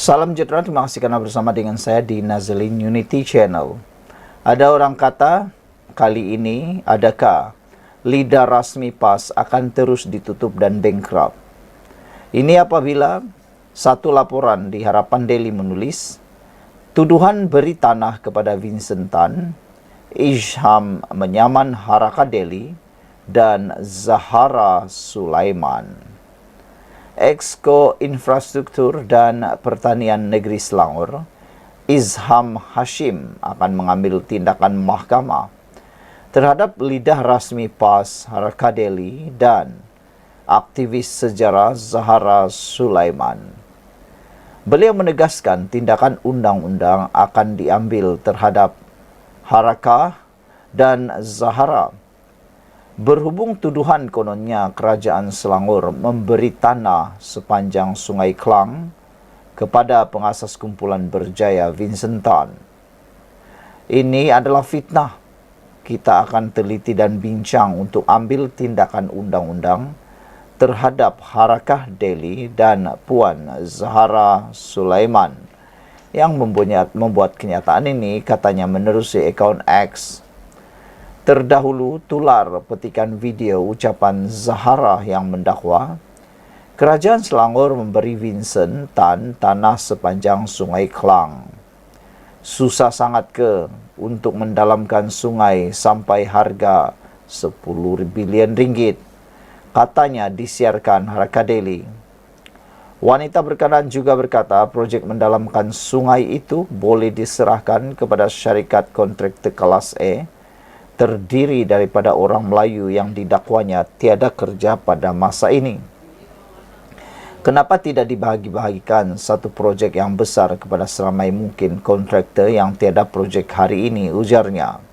Salam sejahtera, terima kasih karena bersama dengan saya di Nazlin Unity Channel. Ada orang kata, kali ini adakah lidah rasmi PAS akan terus ditutup dan bankrupt? Ini apabila satu laporan di Harapan Daily menulis, tuduhan beri tanah kepada Vincent Tan, Isham menyaman Haraka Daily, dan Zahara Sulaiman. Exco Infrastruktur dan Pertanian Negeri Selangor, Izham Hashim akan mengambil tindakan mahkamah terhadap lidah rasmi PAS Haraka Daily dan aktivis sejarah Zahara Sulaiman. Beliau menegaskan tindakan undang-undang akan diambil terhadap Haraka dan Zahara. Berhubung tuduhan kononnya Kerajaan Selangor memberi tanah sepanjang Sungai Klang kepada pengasas kumpulan berjaya Vincent Tan. Ini adalah fitnah. Kita akan teliti dan bincang untuk ambil tindakan undang-undang terhadap Harakah Daily dan Puan Zahara Sulaiman yang membuat kenyataan ini, katanya menerusi akaun X. Terdahulu tular petikan video ucapan Zahara yang mendakwa Kerajaan Selangor memberi Vincent Tan tanah sepanjang Sungai Klang. Susah sangat ke untuk mendalamkan sungai sampai harga 10 bilion ringgit, katanya disiarkan Haraka Daily. Wanita berkenan juga berkata projek mendalamkan sungai itu boleh diserahkan kepada syarikat kontraktor kelas E terdiri daripada orang Melayu yang didakwanya tiada kerja pada masa ini. Kenapa tidak dibahagi-bahagikan satu projek yang besar kepada seramai mungkin kontraktor yang tiada projek hari ini, ujarnya.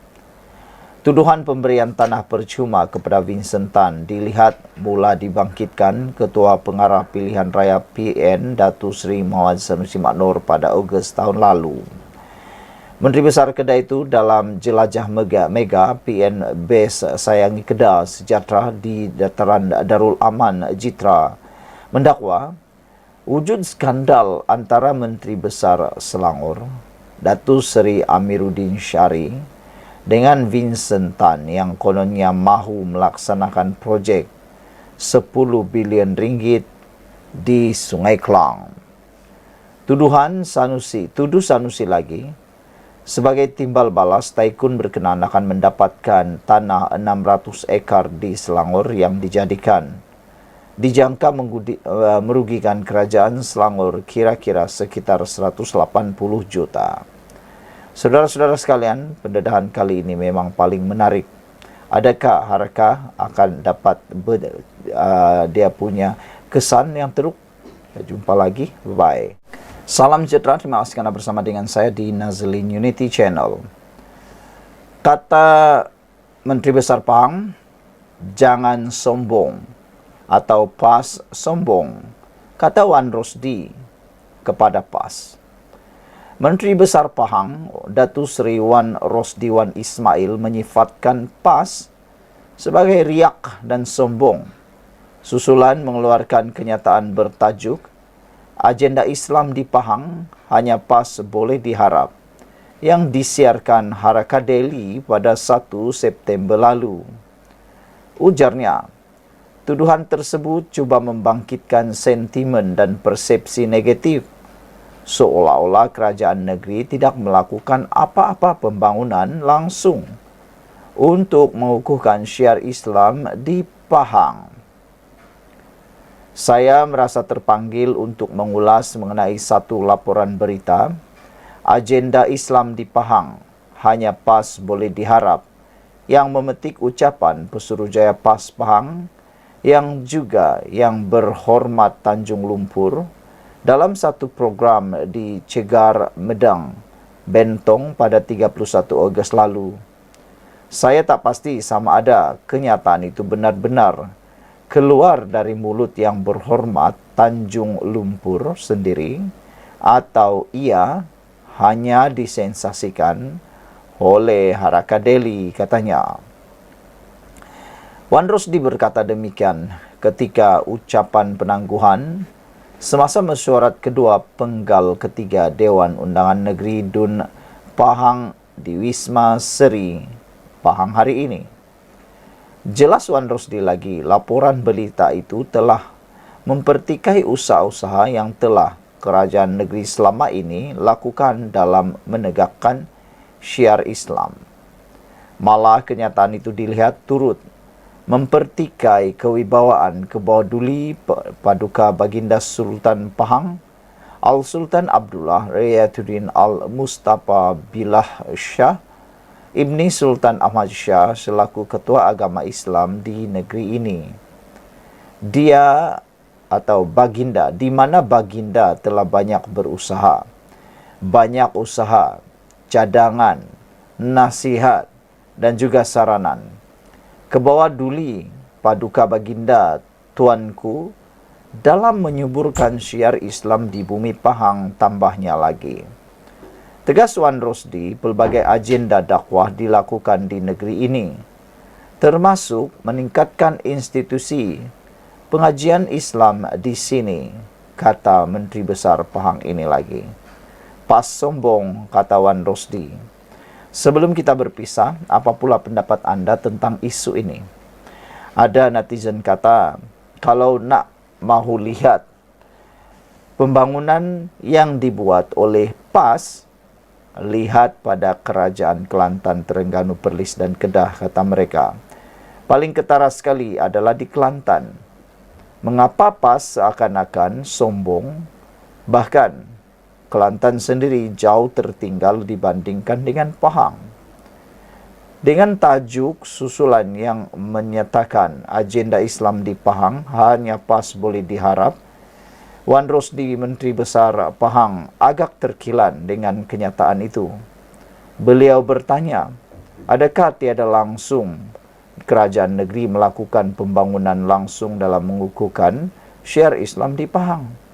Tuduhan pemberian tanah percuma kepada Vincent Tan dilihat mula dibangkitkan Ketua Pengarah Pilihan Raya PN Datuk Seri Muhammad Sanusi Maknor pada Ogos tahun lalu. Menteri Besar Kedah itu dalam jelajah mega PN Base Sayangi Kedah Sejahtera di Dataran Darul Aman Jitra mendakwa wujud skandal antara Menteri Besar Selangor Datuk Seri Amiruddin Syari dengan Vincent Tan yang kononnya mahu melaksanakan projek 10 bilion ringgit di Sungai Klang. Tuduh Sanusi lagi, sebagai timbal balas, Taikun berkenan akan mendapatkan tanah 600 ekar di Selangor yang dijangka merugikan Kerajaan Selangor kira-kira sekitar 180 juta. Saudara-saudara sekalian, pendedahan kali ini memang paling menarik. Adakah Harakah akan dapat dia punya kesan yang teruk? Jumpa lagi, bye-bye. Salam sejahtera, terima kasih karena bersama dengan saya di Nazlin Unity Channel. Kata Menteri Besar Pahang, jangan sombong atau PAS sombong, kata Wan Rosdi kepada PAS. Menteri Besar Pahang, Datuk Seri Wan Rosdi Wan Ismail menyifatkan PAS sebagai riak dan sombong, susulan mengeluarkan kenyataan bertajuk Agenda Islam di Pahang hanya PAS boleh diharap yang disiarkan Haraka Daily pada 1 September lalu. Ujarnya, tuduhan tersebut cuba membangkitkan sentimen dan persepsi negatif seolah-olah kerajaan negeri tidak melakukan apa-apa pembangunan langsung untuk mengukuhkan syiar Islam di Pahang. Saya merasa terpanggil untuk mengulas mengenai satu laporan berita, Agenda Islam di Pahang hanya PAS boleh diharap, yang memetik ucapan Pesuruhjaya PAS Pahang yang berhormat Tanjung Lumpur dalam satu program di Cegar Medang, Bentong pada 31 Ogos lalu. Saya tak pasti sama ada kenyataan itu benar-benar keluar dari mulut yang berhormat Tanjung Lumpur sendiri atau ia hanya disensasikan oleh Haraka Daily, katanya. Wan Rosdi berkata demikian ketika ucapan penangguhan Semasa mesyuarat kedua penggal ketiga Dewan Undangan Negeri Dun Pahang di Wisma Seri Pahang hari ini. Jelas Wan Rosdi lagi, laporan berita itu telah mempertikai usaha-usaha yang telah kerajaan negeri selama ini lakukan dalam menegakkan syiar Islam. Malah kenyataan itu dilihat turut mempertikai kewibawaan kebawduli Paduka Baginda Sultan Pahang Al-Sultan Abdullah Riyatuddin Al-Mustafa Billah Shah Ibni Sultan Ahmad Shah selaku Ketua Agama Islam di negeri ini. Dia atau Baginda, di mana Baginda telah banyak berusaha, banyak usaha, cadangan, nasihat dan juga saranan. Kebawduli Paduka Baginda Tuanku dalam menyuburkan syiar Islam di bumi Pahang tambahnya lagi. Tegas Wan Rosdi, pelbagai agenda dakwah dilakukan di negeri ini, termasuk meningkatkan institusi pengajian Islam di sini, kata Menteri Besar Pahang ini lagi. Pas sombong, kata Wan Rosdi. Sebelum kita berpisah, apa pula pendapat anda tentang isu ini? Ada netizen kata, kalau nak mahu lihat pembangunan yang dibuat oleh PAS, lihat pada Kerajaan Kelantan, Terengganu, Perlis dan Kedah, kata mereka. Paling ketara sekali adalah di Kelantan. Mengapa PAS seakan-akan sombong? Bahkan Kelantan sendiri jauh tertinggal dibandingkan dengan Pahang. Dengan tajuk susulan yang menyatakan agenda Islam di Pahang hanya PAS boleh diharap, Wan Rosdi, Menteri Besar Pahang, agak terkilan dengan kenyataan itu. Beliau bertanya, adakah tiada langsung kerajaan negeri melakukan pembangunan langsung dalam mengukuhkan syiar Islam di Pahang?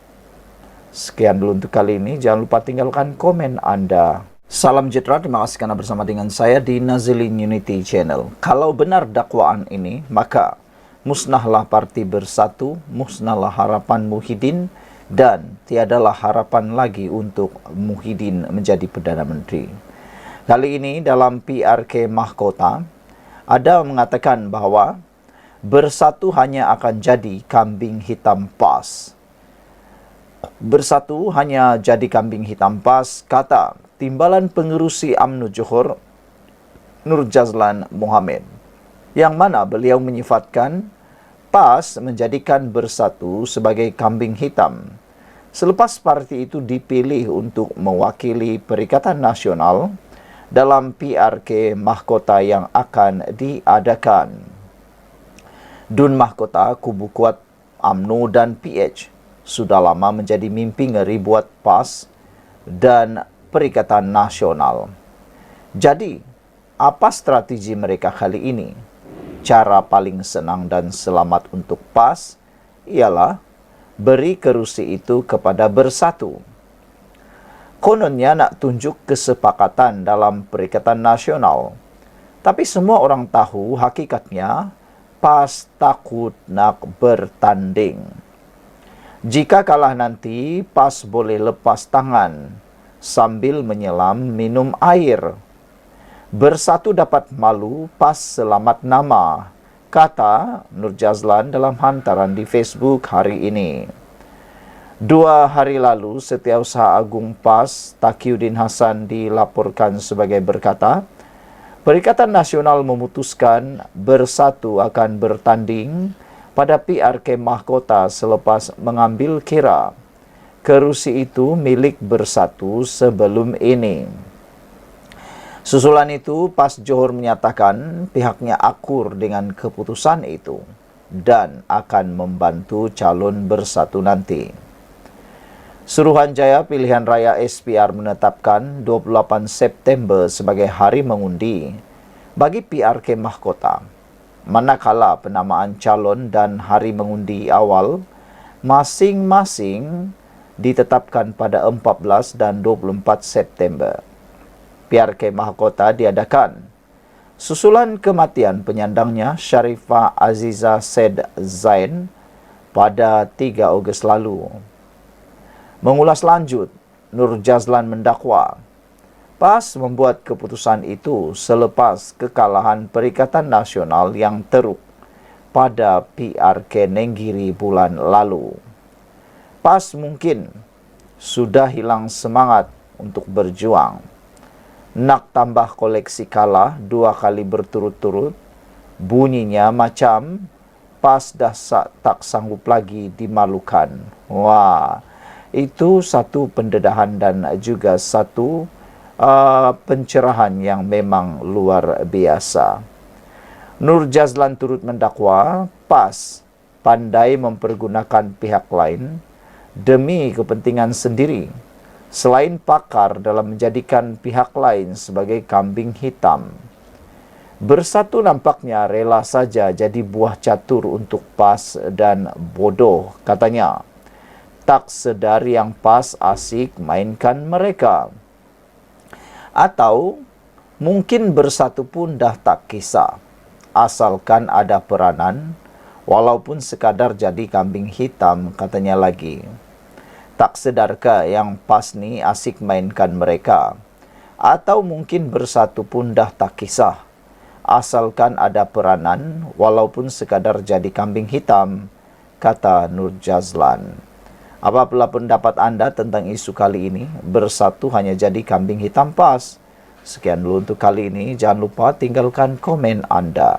Sekian dulu untuk kali ini. Jangan lupa tinggalkan komen anda. Salam sejahtera, terima kasih karena bersama dengan saya di Nazilin Unity Channel. Kalau benar dakwaan ini, maka musnahlah Parti Bersatu, musnahlah harapan Muhyiddin, dan tiadalah harapan lagi untuk Muhyiddin menjadi Perdana Menteri. Kali ini dalam PRK Mahkota, ada mengatakan bahawa Bersatu hanya akan jadi kambing hitam PAS. Bersatu hanya jadi kambing hitam PAS, kata Timbalan Pengerusi UMNO Johor Nur Jazlan Mohammed, yang mana beliau menyifatkan PAS menjadikan Bersatu sebagai kambing hitam selepas parti itu dipilih untuk mewakili Perikatan Nasional dalam PRK Mahkota yang akan diadakan. Dun Mahkota, kubu kuat UMNO dan PH sudah lama menjadi mimpi ngeri buat PAS dan Perikatan Nasional. Jadi, apa strategi mereka kali ini? Cara paling senang dan selamat untuk PAS ialah beri kerusi itu kepada Bersatu. Kononnya nak tunjuk kesepakatan dalam Perikatan Nasional. Tapi semua orang tahu hakikatnya PAS takut nak bertanding. Jika kalah nanti, PAS boleh lepas tangan sambil menyelam minum air. Bersatu dapat malu, PAS selamat nama, kata Nur Jazlan dalam hantaran di Facebook hari ini. 2 hari lalu, Setiausaha Agung PAS, Taqiyuddin Hasan dilaporkan sebagai berkata, Perikatan Nasional memutuskan Bersatu akan bertanding pada PRK Mahkota selepas mengambil kira kerusi itu milik Bersatu sebelum ini. Susulan itu, PAS Johor menyatakan pihaknya akur dengan keputusan itu dan akan membantu calon Bersatu nanti. Suruhanjaya Pilihan Raya SPR menetapkan 28 September sebagai hari mengundi bagi PRK Mahkota. Manakala penamaan calon dan hari mengundi awal masing-masing ditetapkan pada 14 dan 24 September. PRK Mahkota diadakan susulan kematian penyandangnya Sharifah Aziza Said Zain pada 3 Ogos lalu. Mengulas lanjut, Nur Jazlan mendakwa PAS membuat keputusan itu selepas kekalahan Perikatan Nasional yang teruk pada PRK Nenggiri bulan lalu. PAS mungkin sudah hilang semangat untuk berjuang. Nak tambah koleksi kalah 2 kali berturut-turut, bunyinya macam PAS dah tak sanggup lagi dimalukan. Wah, itu satu pendedahan dan juga satu pencerahan yang memang luar biasa. Nur Jazlan turut mendakwa PAS pandai mempergunakan pihak lain demi kepentingan sendiri, selain pakar dalam menjadikan pihak lain sebagai kambing hitam. Bersatu nampaknya rela saja jadi buah catur untuk PAS dan bodoh, katanya. Tak sedar yang PAS asik mainkan mereka. Atau mungkin bersatu pun dah tak kisah, asalkan ada peranan, walaupun sekadar jadi kambing hitam, katanya lagi. Tak sedarkah yang PAS ni asik mainkan mereka? Atau mungkin bersatu pun dah tak kisah, asalkan ada peranan, walaupun sekadar jadi kambing hitam, kata Nur Jazlan. Apabila pendapat anda tentang isu kali ini, bersatu hanya jadi kambing hitam PAS? Sekian dulu untuk kali ini, jangan lupa tinggalkan komen anda.